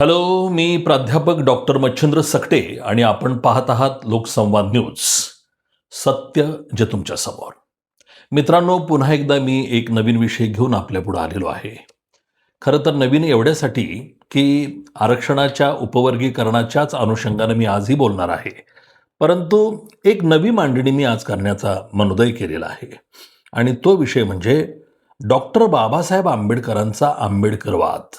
Hello, मी प्राध्यापक doctor Machhindra Sakate आणि आपण पाहत आहात लोकसंवाद न्यूज. सत्य जे तुमच्या समोर. मित्रांनो, पुन्हा एकदा मी एक नवीन विषय घेऊन आपल्यापुढे आलेलो आहे. खरं तर नवीन एवढ्यासाठी की आरक्षणाच्या उपवर्गीकरणाच्याच अनुषंगाने मी आजही बोलणार आहे. परंतु एक नवी मांडणी मी आज करण्याचा मनोदय केलेला आहे आणि तो विषय म्हणजे डॉक्टर बाबासाहेब आंबेडकरांचा आंबेडकरवाद.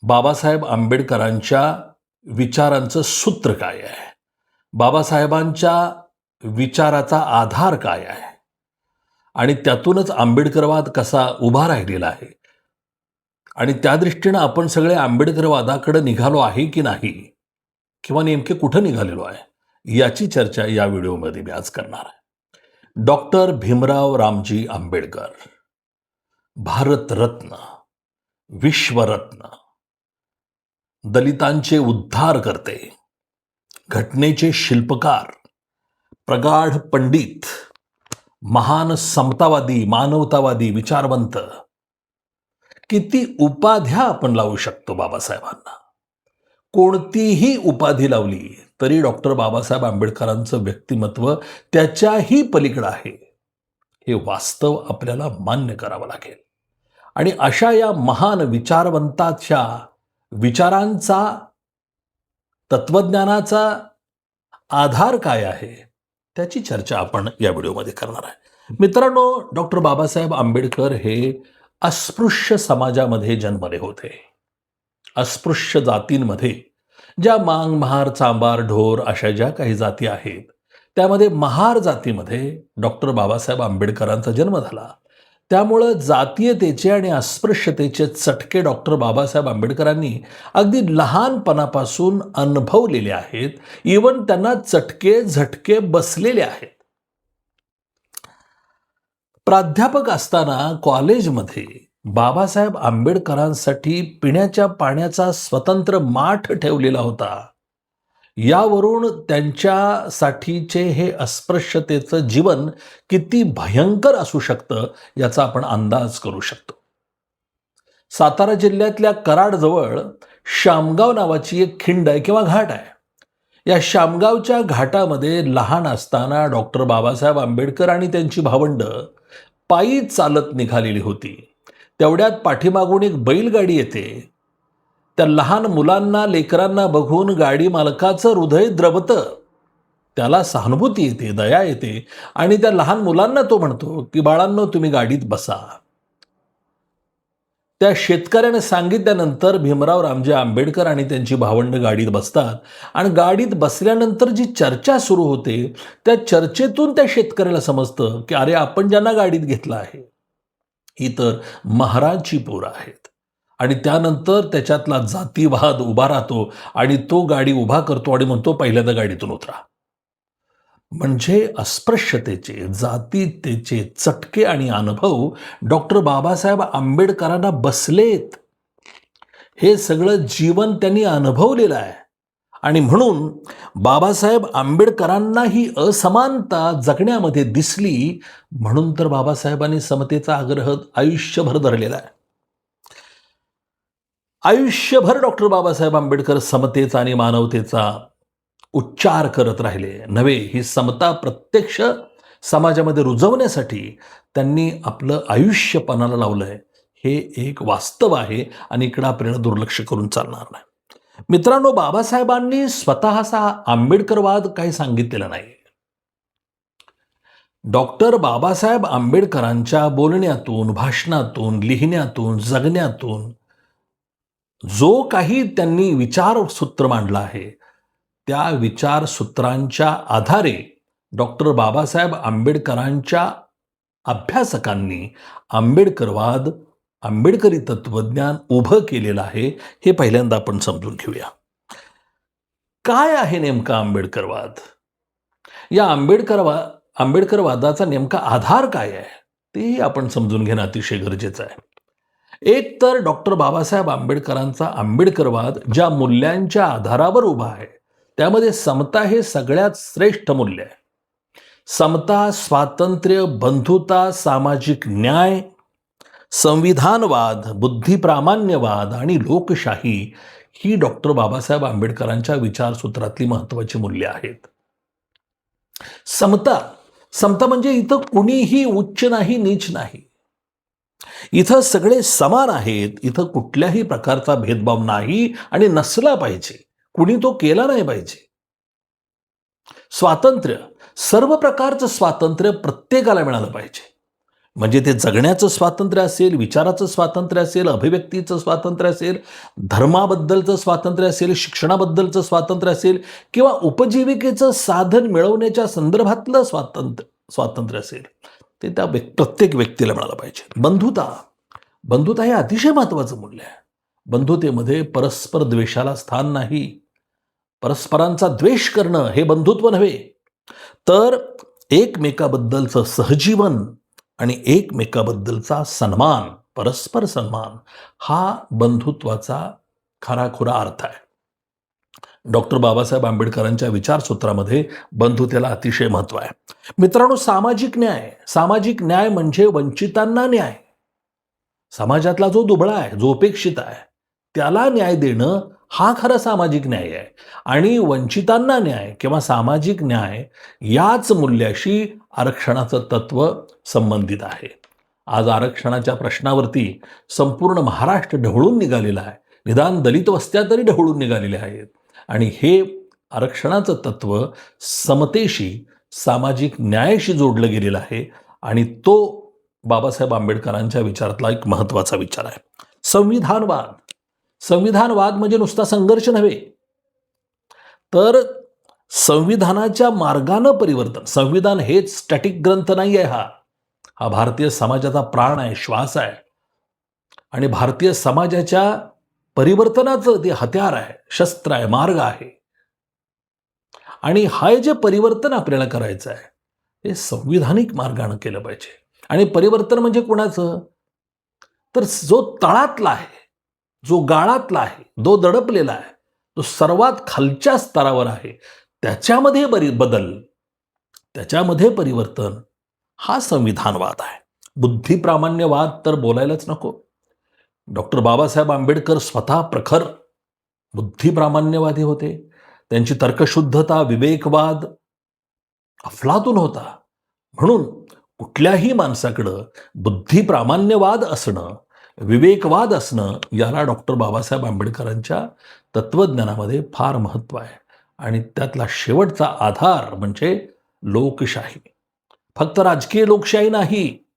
बाबासाहेब आंबेडकरांच्या विचारांचं सूत्र काय आहे? बाबासाहेबांच्या विचाराचा आधार काय आहे? आणि त्यातूनच आंबेडकरवाद कसा उभा राहिलेला आहे? आणि त्या दृष्टीनं आपण सगळे आंबेडकरवादाकडे निघालो आहे की नाही? किंवा नेमके कुठं निघालेलो आहे? याची चर्चा या व्हिडिओमध्ये मी आज करणार आहे. डॉक्टर भीमराव रामजी आंबेडकर, भारतरत्न, विश्वरत्न, दलितांचे उद्धार करते, घटनेचे शिल्पकार, प्रगाढ पंडित, महान समतावादी, मानवतावादी, विचारवंत. किती उपाध्या आपण लावू शकतो बाबासाहेबांना. कोणतीही उपाधी लावली तरी डॉक्टर बाबासाहेब आंबेडकरांचं व्यक्तिमत्व त्याच्याही पलीकडे आहे, हे वास्तव आपल्याला मान्य करावं लागेल. आणि अशा या महान विचारवंताच्या विचारांचा, तत्वज्ञानाचा आधार काय आहे, त्याची चर्चा आपण या व्हिडिओमध्ये करणार आहे. मित्रांनो, डॉक्टर बाबासाहेब आंबेडकर हे अस्पृश्य समाजामध्ये जन्मले होते. अस्पृश्य जातींमध्ये ज्या मांग, महार, चांबार, ढोर अशा ज्या काही जाती आहेत, त्यामध्ये महार जातीमध्ये डॉक्टर बाबासाहेब आंबेडकरांचा जन्म झाला. त्यामुळं जातीयतेचे आणि अस्पृश्यतेचे चटके डॉक्टर बाबासाहेब आंबेडकरांनी अगदी लहानपणापासून अनुभवलेले आहेत. इवन त्यांना चटके झटके बसलेले आहेत. प्राध्यापक असताना कॉलेजमध्ये बाबासाहेब आंबेडकरांसाठी पिण्याच्या पाण्याचा स्वतंत्र माठ ठेवलेला होता. यावरून त्यांच्यासाठीचे हे अस्पृश्यतेचं जीवन किती भयंकर असू शकतं याचा आपण अंदाज करू शकतो. सातारा जिल्ह्यातल्या कराडजवळ शामगाव नावाची एक खिंड आहे किंवा घाट आहे. या शामगावच्या घाटामध्ये लहान असताना डॉक्टर बाबासाहेब आंबेडकर आणि त्यांची भावंड पायी चालत निघालेली होती. तेवढ्यात पाठीमागून एक बैलगाडी येते. त्या लहान मुलांना, लेकरांना बघून गाडी मालकाचं हृदय द्रवतं. त्याला सहानुभूती येते, दया येते आणि त्या लहान मुलांना तो म्हणतो की बाळांनो, तुम्ही गाडीत बसा. त्या शेतकऱ्याने सांगितल्यानंतर भीमराव रामजी आंबेडकर आणि त्यांची भावंड गाडीत बसतात आणि गाडीत बसल्यानंतर जी चर्चा सुरू होते, त्या चर्चेतून त्या शेतकऱ्याला समजतं की अरे, आपण ज्यांना गाडीत घेतलं आहे ही तर महाराजची पोरं आहेत. आणि त्यानंतर त्याच्यातला जातीवाद उभा राहतो आणि तो गाडी उभा करतो आणि म्हणतो पहिल्यांदा गाडीतून उतरा. म्हणजे अस्पृश्यतेचे, जातीतेचे चटके आणि अनुभव डॉक्टर बाबासाहेब आंबेडकरांना बसलेत. हे सगळं जीवन त्यांनी अनुभवलेलं आहे आणि म्हणून बाबासाहेब आंबेडकरांना ही असमानता जगण्यामध्ये दिसली. म्हणून तर बाबासाहेबांनी समतेचा आग्रह आयुष्यभर धरलेला आहे. आयुष्यभर डॉक्टर बाबासाहेब आंबेडकर समतेचा आणि मानवतेचा उच्चार करत राहिले. नव्हे, ही समता प्रत्यक्ष समाजामध्ये रुजवण्यासाठी त्यांनी आपलं आयुष्य पणाला लावलंय. हे एक वास्तव आहे आणि इकडं आपल्याला दुर्लक्ष करून चालणार नाही. मित्रांनो, बाबासाहेबांनी स्वतःचा आंबेडकरवाद काही सांगितलेला नाही. डॉक्टर बाबासाहेब आंबेडकरांच्या बोलण्यातून, भाषणातून, लिहिण्यातून, जगण्यातून जो काही त्यांनी विचारसूत्र मांडलं आहे, त्या विचारसूत्रांच्या आधारे डॉक्टर बाबासाहेब आंबेडकरांच्या अभ्यासकांनी आंबेडकरवाद, आंबेडकरी तत्वज्ञान उभं केलेलं आहे. हे पहिल्यांदा आपण समजून घेऊया. काय आहे नेमका आंबेडकरवाद? या आंबेडकरवादाचा नेमका आधार काय आहे तेही आपण समजून घेणं अतिशय गरजेचं आहे. एक तर डॉक्टर बाबासाहेब आंबेडकरांचा आंबेडकरवाद ज्या मूल्यांच्या आधारावर उभा आहे, त्यामध्ये समता हे सगळ्यात श्रेष्ठ मूल्य आहे. समता, स्वातंत्र्य, बंधुता, सामाजिक न्याय, संविधानवाद, बुद्धिप्रामाण्यवाद आणि लोकशाही ही डॉक्टर बाबासाहेब आंबेडकरांच्या विचारसूत्रातली महत्वाची मूल्य आहेत. समता, समता म्हणजे इथं कुणीही उच्च नाही, नीच नाही. इथं सगळे समान आहेत. इथं कुठल्याही प्रकारचा भेदभाव नाही आणि नसला पाहिजे. कुणी तो केला नाही पाहिजे. स्वातंत्र्य, सर्व प्रकारचं स्वातंत्र्य प्रत्येकाला मिळालं पाहिजे. म्हणजे ते जगण्याचं स्वातंत्र्य असेल, विचाराचं स्वातंत्र्य असेल, अभिव्यक्तीचं स्वातंत्र्य असेल, धर्माबद्दलचं स्वातंत्र्य असेल, शिक्षणाबद्दलचं स्वातंत्र्य असेल किंवा उपजीविकेचं साधन मिळवण्याच्या संदर्भातलं स्वातंत्र्य असेल, ते त्या प्रत्येक व्यक्तीला मिळालं पाहिजे. बंधुता, बंधुता हे अतिशय महत्वाचं मूल्य आहे. बंधुतेमध्ये परस्पर द्वेषाला स्थान नाही. परस्परांचा द्वेष करणं हे बंधुत्व नव्हे, तर एकमेकाबद्दलचं सहजीवन आणि एकमेकाबद्दलचा सन्मान, परस्पर सन्मान हा बंधुत्वाचा खराखुरा अर्थ आहे. डॉक्टर बाबासाहेब आंबेडकरांच्या विचारसूत्रामध्ये बंधुतेला अतिशय महत्व आहे. मित्रांनो, सामाजिक न्याय, सामाजिक न्याय म्हणजे वंचितांना न्याय. समाजातला जो दुबळा आहे, जो उपेक्षित आहे, त्याला न्याय देणं हा खरा सामाजिक न्याय आहे. आणि वंचितांना न्याय किंवा सामाजिक न्याय याच मूल्याशी आरक्षणाचं तत्व संबंधित आहे. आज आरक्षणाच्या प्रश्नावरती संपूर्ण महाराष्ट्र ढवळून निघालेला आहे. निदान दलित वस्त्या तरी ढवळून निघालेल्या आहेत. आणि हे आरक्षणाचं तत्व समतेशी, सामाजिक न्यायाशी जोडलं गेलेलं आहे. आणि तो बाबासाहेब आंबेडकरांच्या विचारातला एक महत्वाचा विचार आहे. संविधानवाद, संविधानवाद म्हणजे नुसता संघर्ष नव्हे, तर संविधानाच्या मार्गानं परिवर्तन. संविधान हेच स्टॅटिक ग्रंथ नाही आहे. हा भारतीय समाजाचा प्राण आहे, श्वास आहे. आणि भारतीय समाजाच्या परिवर्तनाचं ते हत्यार आहे, शस्त्र आहे, मार्ग आहे. आणि हे जे परिवर्तन आपल्याला करायचं आहे ते संविधानिक मार्गानं केलं पाहिजे. आणि परिवर्तन म्हणजे कुणाचं? तर जो तळातला आहे, जो गाळातला आहे, जो दडपलेला आहे, तो सर्वात खालच्या स्तरावर आहे, त्याच्यामध्ये बदल, त्याच्यामध्ये परिवर्तन हा संविधानवाद आहे. बुद्धिप्रामाण्यवाद तर बोलायलाच नको. डॉक्टर बाबासाहेब आंबेडकर स्वतः प्रखर बुद्धिप्रामाण्यवादी होते. त्यांची तर्कशुद्धता, विवेकवाद अफलातून होता. म्हणून कुठल्याही माणसाकडं बुद्धिप्रामाण्यवाद असणं, विवेकवाद असणं याला डॉक्टर बाबासाहेब आंबेडकरांच्या तत्वज्ञानामध्ये फार महत्त्व आहे. आणि त्यातला शेवटचा आधार म्हणजे लोकशाही. फक्त राजकीय लोकशाही नाही,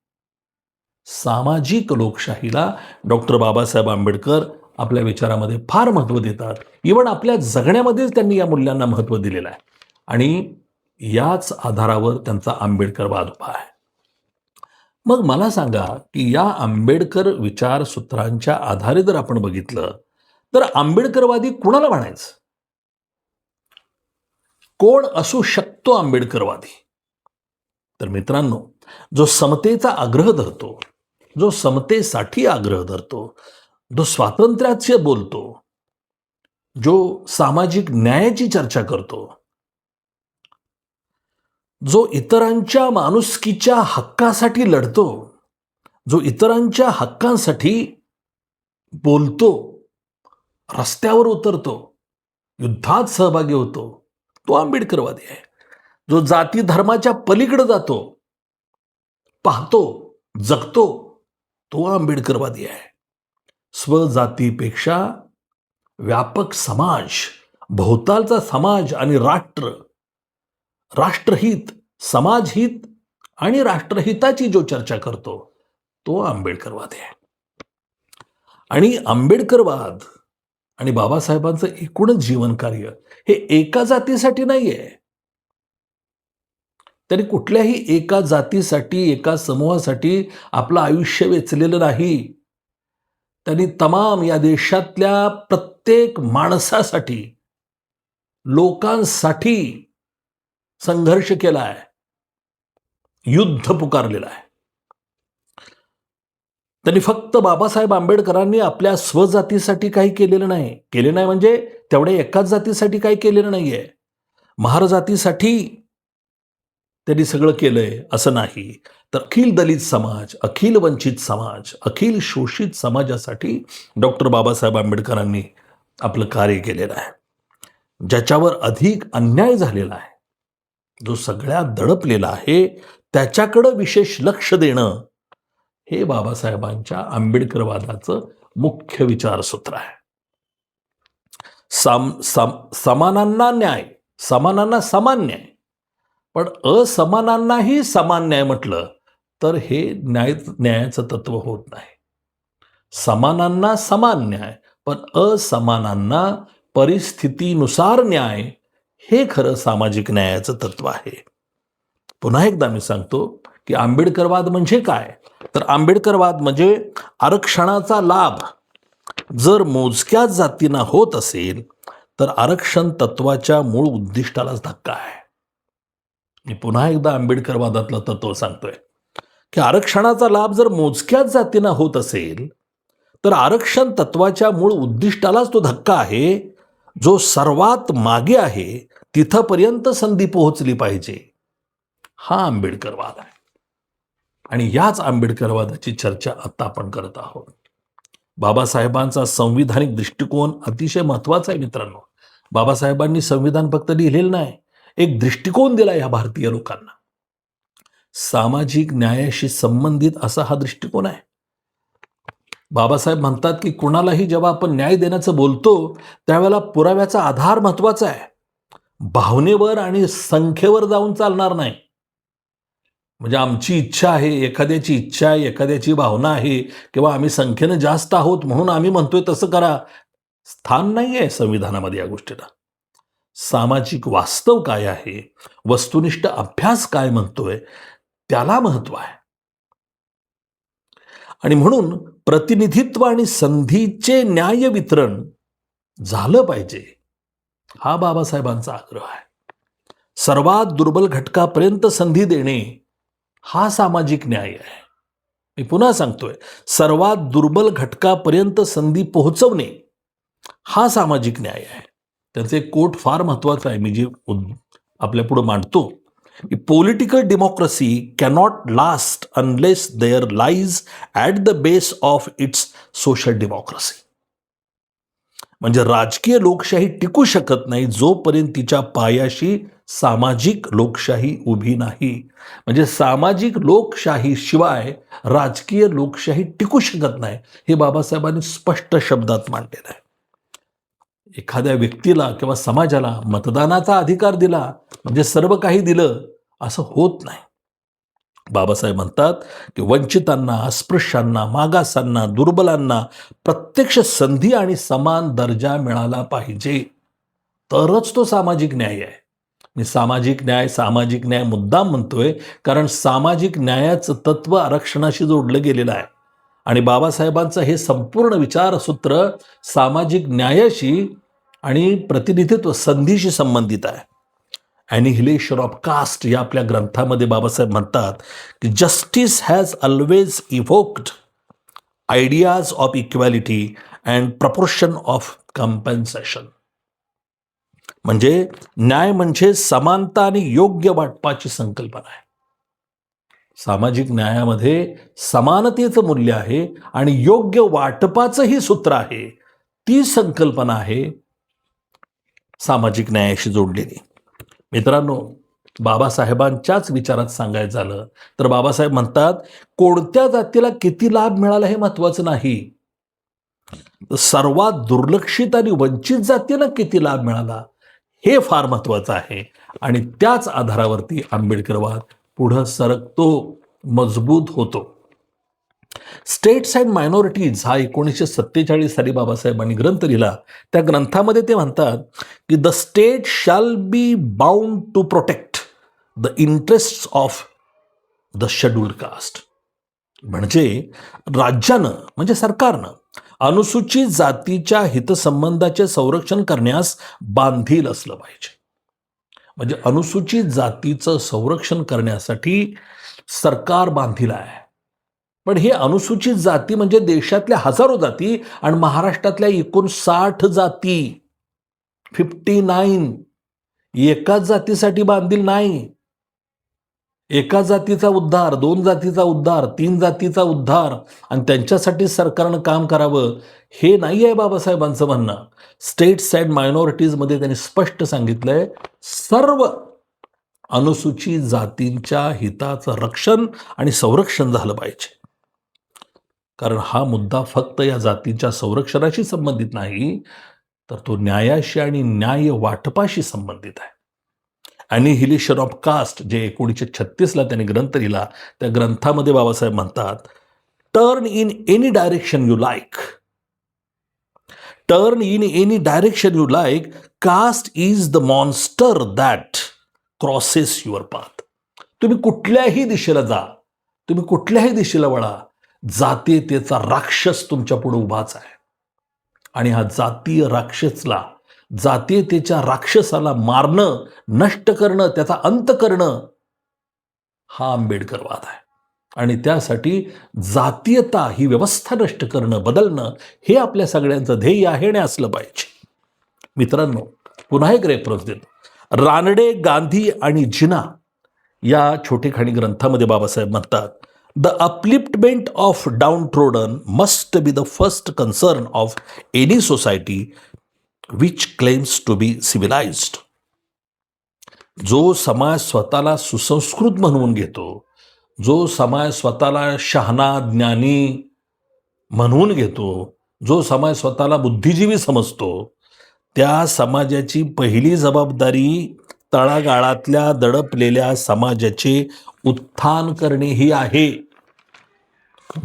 सामाजिक लोकशाहीला डॉक्टर बाबासाहेब आंबेडकर आपल्या विचारामध्ये फार महत्त्व देतात. इव्हन आपल्या जगण्यामध्येच त्यांनी या मूल्यांना महत्त्व दिलेलं आहे. आणि याच आधारावर त्यांचा आंबेडकरवाद उभा आहे. मग मला सांगा की या आंबेडकर विचारसूत्रांच्या आधारे जर आपण बघितलं तर आंबेडकरवादी कुणाला म्हणायचं? कोण असू शकतो आंबेडकरवादी? तर मित्रांनो, जो समतेचा आग्रह धरतो, जो समतेसाठी आग्रह धरतो, जो स्वातंत्र्याचे बोलतो, जो सामाजिक न्यायाची चर्चा करतो, जो इतरांच्या माणुसकीच्या हक्कासाठी लढतो, जो इतरांच्या हक्कांसाठी बोलतो, रस्त्यावर उतरतो, युद्धात सहभागी होतो, तो आंबेडकरवादी आहे. जो जाती धर्माच्या पलीकडे जातो, पाहतो, जगतो, तो आंबेडकरवादी आहे. स्वजातीपेक्षा व्यापक समाज, भोवतालचा समाज आणि राष्ट्रहित, समाजहित आणि राष्ट्रहिताची जो चर्चा करतो, तो आंबेडकरवादी आहे. आणि आंबेडकरवाद आणि बाबासाहेबांचं एकूणच जीवनकार्य हे एका जातीसाठी नाहीये. त्यांनी कुठल्याही एका जातीसाठी, एका समूहासाठी आपलं आयुष्य वेचलेलं नाही. त्यांनी तमाम या देशातल्या प्रत्येक माणसासाठी, लोकांसाठी संघर्ष केला आहे, युद्ध पुकारलेलं आहे. त्यांनी फक्त बाबासाहेब आंबेडकरांनी आपल्या स्वजातीसाठी काही केलेलं नाही. केले नाही म्हणजे तेवढ्या एकाच जातीसाठी काही केलेलं नाहीये. महार जातीसाठी त्यांनी सगळं केलंय असं नाही. तर अखिल दलित समाज, अखिल वंचित समाज, अखिल शोषित समाजासाठी डॉक्टर बाबासाहेब आंबेडकरांनी आपलं कार्य केलेलं आहे. ज्याच्यावर अधिक अन्याय झालेला आहे, जो सगळ्यात दडपलेला आहे, त्याच्याकडं विशेष लक्ष देणं हे बाबासाहेबांच्या आंबेडकरवादाचं मुख्य विचारसूत्र आहे. समानांना न्याय, समानांना समान न्याय, पण असमानांनाही समान न्याय म्हटलं तर हे न्यायाचं तत्व होत नाही. समानांना समान न्याय, पण असमानांना परिस्थितीनुसार न्याय, हे खरं सामाजिक न्यायाचं तत्व आहे. पुन्हा एकदा मी सांगतो की आंबेडकरवाद म्हणजे काय? तर आंबेडकरवाद म्हणजे आरक्षणाचा लाभ जर मोजक्या जातींना होत असेल तर आरक्षण तत्वाच्या मूळ उद्दिष्टालाच धक्का आहे. मी पुन्हा एकदा आंबेडकरवादातलं तत्व सांगतोय की आरक्षणाचा लाभ जर मोजक्याच जातींना होत असेल तर आरक्षण तत्वाच्या मूळ उद्दिष्टालाच तो धक्का आहे. जो सर्वात मागे आहे तिथपर्यंत संधी पोहोचली पाहिजे, हा आंबेडकरवाद आहे. आणि याच आंबेडकरवादाची चर्चा आता आपण करत आहोत. बाबासाहेबांचा संविधानिक दृष्टिकोन अतिशय महत्वाचा आहे मित्रांनो. बाबासाहेबांनी संविधान फक्त लिहिलेलं नाही, एक दृष्टिकोन दिला या भारतीय लोकांना. सामाजिक न्यायाशी संबंधित असा हा दृष्टिकोन आहे. बाबासाहेब म्हणतात की कुणालाही जेव्हा आपण न्याय देण्याचं बोलतो त्यावेळेला पुराव्याचा आधार महत्वाचा आहे. भावनेवर आणि संख्येवर जाऊन चालणार नाही. म्हणजे आमची इच्छा आहे, एखाद्याची इच्छा आहे, एखाद्याची भावना आहे, किंवा आम्ही संख्येनं जास्त आहोत म्हणून आम्ही म्हणतोय तसं करा, स्थान नाही आहे संविधानामध्ये या गोष्टीला. सामाजिक वास्तव काय आहे, वस्तुनिष्ठ अभ्यास काय म्हणतोय, त्याला महत्व आहे. आणि म्हणून प्रतिनिधित्व आणि संधीचे न्याय वितरण झालं पाहिजे, हा बाबासाहेबांचा आग्रह आहे. सर्वात दुर्बल घटकापर्यंत संधी देणे हा सामाजिक न्याय आहे. मी पुन्हा सांगतोय, सर्वात दुर्बल घटकापर्यंत संधी पोहोचवणे हा सामाजिक न्याय आहे. त्याचे एक कोट फार महत्वाचा आहे, मी जे आपल्या पुढे मांडतो. Political democracy cannot last unless there lies at the base of its social democracy. म्हणजे राजकीय लोकशाही टिकू शकत नाही जोपर्यंत तिच्या पायाशी सामाजिक लोकशाही उभी नाही. म्हणजे सामाजिक लोकशाही शिवाय राजकीय लोकशाही टिकू शकत नाही, हे बाबासाहेबांनी स्पष्ट शब्दात मांडलेलं आहे. एखाद्या व्यक्तीला किंवा समाजाला मतदानाचा अधिकार दिला म्हणजे सर्व काही दिलं असं होत नाही. बाबासाहेब म्हणतात की वंचितांना, अस्पृश्यांना, मागासांना, दुर्बलांना प्रत्यक्ष संधी आणि समान दर्जा मिळाला पाहिजे, तरच तो सामाजिक न्याय आहे. मी सामाजिक न्याय मुद्दाम म्हणतोय कारण सामाजिक न्यायाचं तत्व आरक्षणाशी जोडलं गेलेलं आहे. आणि बाबासाहेबांचं हे संपूर्ण विचारसूत्र सामाजिक न्यायाशी आणि प्रतिनिधित्व संधीशी संबंधित आहे. ॲनिहिलेशन ऑफ कास्ट या आपल्या ग्रंथामध्ये बाबासाहेब म्हणतात की justice has always evoked ideas of equality and proportion of compensation. म्हणजे न्याय म्हणजे समानता आणि योग्य वाटपाची संकल्पना आहे. सामाजिक न्यायामध्ये समानतेचं मूल्य आहे आणि योग्य वाटपाचंही सूत्र आहे. ती संकल्पना आहे सामाजिक न्यायाशी जोडलेली. मित्रांनो, बाबासाहेबांच्याच विचारात सांगायचं झालं तर बाबासाहेब म्हणतात कोणत्या जातीला किती लाभ मिळाला हे महत्वाचं नाही, सर्वात दुर्लक्षित आणि वंचित जातीला किती लाभ मिळाला हे फार महत्वाचं आहे. आणि त्याच आधारावरती आंबेडकरवाद पुढं सरकतो, मजबूत होतो. स्टेट्स अँड मायनॉरिटीज हा 1947 साली बाबासाहेबांनी ग्रंथ लिहिला. त्या ग्रंथामध्ये ते म्हणतात की the state shall be bound to protect the interest of the scheduled caste. म्हणजे राज्यानं, म्हणजे सरकारनं अनुसूचित जातीच्या हितसंबंधाचे संरक्षण करण्यास बांधील असलं पाहिजे. म्हणजे अनुसूचित जातीचं संरक्षण करण्यासाठी सरकार बांधील आहे. पण हे अनुसूचित जाती म्हणजे देशातल्या हजारो जाती आणि महाराष्ट्रातल्या 59 जाती, 59, एकाच जातीसाठी बांधील नाही. एका जातीचा उद्धार, 2 जातीचा उद्धार, 3 जातीचा उद्धार आणि त्यांच्यासाठी सरकारनं काम करावं, हे नाही आहे बाबासाहेबांचं म्हणणं. स्टेट्स अँड मायनॉरिटीजमध्ये त्यांनी स्पष्ट सांगितलंय, सर्व अनुसूचित जातींच्या हिताचं रक्षण आणि संरक्षण झालं पाहिजे. कारण हा मुद्दा फक्त या जातींच्या संरक्षणाशी संबंधित नाही, तर तो न्यायाशी आणि न्याय वाटपाशी संबंधित आहे. ॲनिहिलेशन ऑफ कास्ट, जे 1936ला त्यांनी ग्रंथ लिहिला, त्या ग्रंथामध्ये बाबासाहेब म्हणतात, turn in any direction you like, turn in any direction you like, caste is the monster that crosses your path. तुम्ही कुठल्याही दिशेला जा, तुम्ही कुठल्याही दिशेला वळा, जातीयतेचा राक्षस तुमच्या पुढे उभाच आहे. आणि हा जातीय राक्षसला, जातीयतेच्या राक्षसाला मारणं, नष्ट करणं, त्याचा अंत करणं, हा आंबेडकरवाद आहे. आणि त्यासाठी जातीयता ही व्यवस्था नष्ट करणं, बदलणं, हे आपल्या सगळ्यांचं ध्येय आहे आणि असलं पाहिजे. मित्रांनो, पुन्हा एक रेफरन्स देतो. रानडे, गांधी आणि जिना या छोटेखानी ग्रंथामध्ये बाबासाहेब म्हणतात, the upliftment of downtrodden must be the first concern of any society which claims to be civilized. जो समाज स्वतःला सुसंस्कृत म्हणवून घेतो, जो समाज स्वतःला शहाणा, ज्ञानी म्हणवून घेतो, जो समाज स्वतःला बुद्धिजीवी समजतो, त्या समाजाची पहिली जबाबदारी तळागाळातल्या दडपलेल्या समाजाचे उत्थान करणे ही आहे.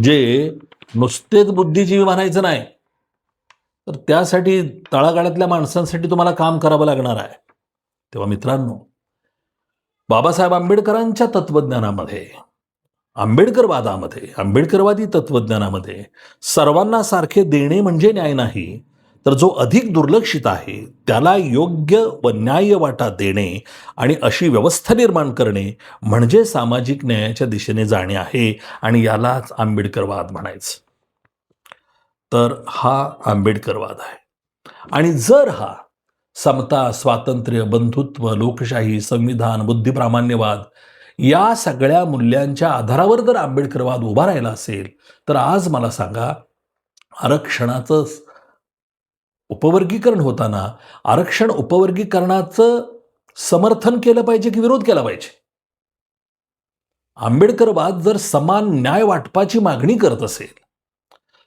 जे नुसतेच बुद्धिजीवी म्हणायचं नाही, तर त्यासाठी तळागाळातल्या माणसांसाठी तुम्हाला काम करावं लागणार आहे. तेव्हा मित्रांनो, बाबासाहेब आंबेडकरांच्या तत्वज्ञानामध्ये, आंबेडकरवादामध्ये, आंबेडकरवादी तत्वज्ञानामध्ये सर्वांना सारखे देणे म्हणजे न्याय नाही, तर जो अधिक दुर्लक्षित आहे त्याला योग्य व न्याय्य वाटा देणे आणि अशी व्यवस्था निर्माण करणे म्हणजे सामाजिक न्यायाच्या दिशेने जाणे आहे. आणि यालाच आंबेडकरवाद म्हणायचं. तर हा आंबेडकरवाद आहे. आणि जर हा समता, स्वातंत्र्य, बंधुत्व, लोकशाही, संविधान, बुद्धिप्रामाण्यवाद या सगळ्या मूल्यांच्या आधारावर जर आंबेडकरवाद उभा राहिला असेल, तर आज मला सांगा, आरक्षणाचं उपवर्गीकरण होताना आरक्षण उपवर्गीकरणाचं समर्थन केलं पाहिजे की विरोध केला पाहिजे? आंबेडकरवाद जर समान न्याय वाटपाची मागणी करत असेल,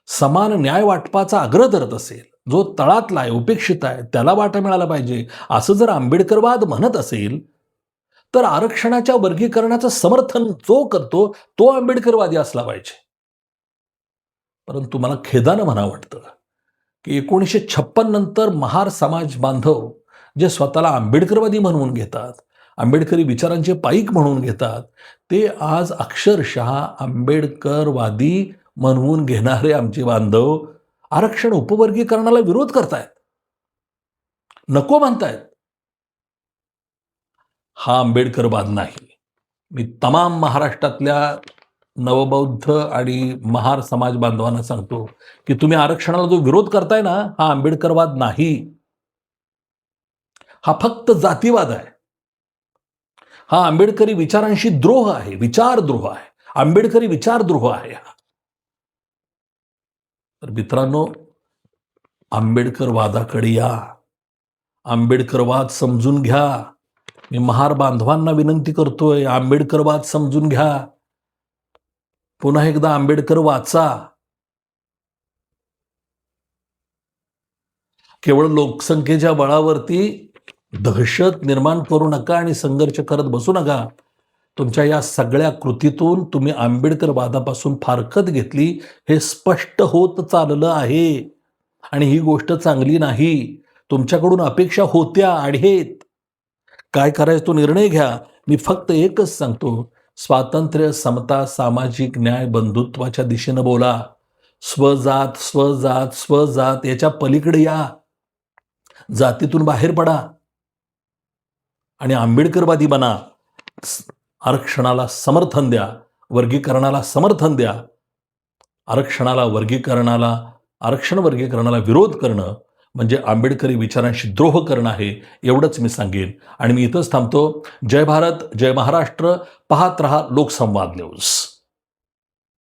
समान न्याय वाटपाचा आग्रह धरत असेल, जो तळातला आहे, उपेक्षित आहे, त्याला वाटा मिळाला पाहिजे, असं जर आंबेडकरवाद म्हणत असेल, तर आरक्षणाच्या वर्गीकरणाचं समर्थन जो करतो तो आंबेडकरवादी असला पाहिजे. परंतु मला खेदानं म्हणावं वाटतं की 1956 नंतर महार समाज बांधव जे स्वतःला आंबेडकरवादी म्हणून घेतात, आंबेडकरी विचारांचे पाईक म्हणून घेतात, ते आज अक्षरशः आंबेडकरवादी म्हणून घेणारे आमचे बांधव आरक्षण उपवर्गीकरणाला विरोध करतायत, नको म्हणतायत. हा आंबेडकरवाद नाही. मी तमाम महाराष्ट्रातल्या नवबौद्ध आणि महार समाज बांधवांना सांगतो की तुम्ही आरक्षणाला जो विरोध करताय ना, हा आंबेडकरवाद नाही, हा फक्त जातीवाद आहे. हा आंबेडकरी विचारांशी द्रोह आहे, विचारद्रोह आहे, आंबेडकरी विचारद्रोह आहे हा. तर मित्रांनो, आंबेडकरवादाकडे या, आंबेडकरवाद समजून घ्या. मी महार बांधवांना विनंती करतोय, आंबेडकरवाद समजून घ्या. पुन्हा एकदा आंबेडकर वाचा. केवळ लोकसंख्येच्या बळावरती दहशत निर्माण करू नका आणि संघर्ष करत बसू नका. तुमच्या या सगळ्या कृतीतून तुम्ही आंबेडकरवादापासून फारकत घेतली हे स्पष्ट होत चाललं आहे. आणि ही गोष्ट चांगली नाही. तुमच्याकडून अपेक्षा होत्या, आहेत. काय करायचं तो निर्णय घ्या. मी फक्त एकच सांगतो, स्वातंत्र्य, समता, सामाजिक न्याय, बंधुत्वाच्या दिशेनं बोला. स्वजात स्वजात स्वजात याच्या पलीकडे या. जातीतून बाहेर पडा आणि आंबेडकरवादी बना. आरक्षणाला समर्थन द्या, वर्गीकरणाला समर्थन द्या. आरक्षण वर्गीकरणाला विरोध करणं म्हणजे आंबेडकरी विचारांशी द्रोह करणं आहे, एवढंच मी सांगेन. आणि मी इथंच थांबतो. जय भारत, जय महाराष्ट्र. पाहत रहा लोकसंवाद न्यूज.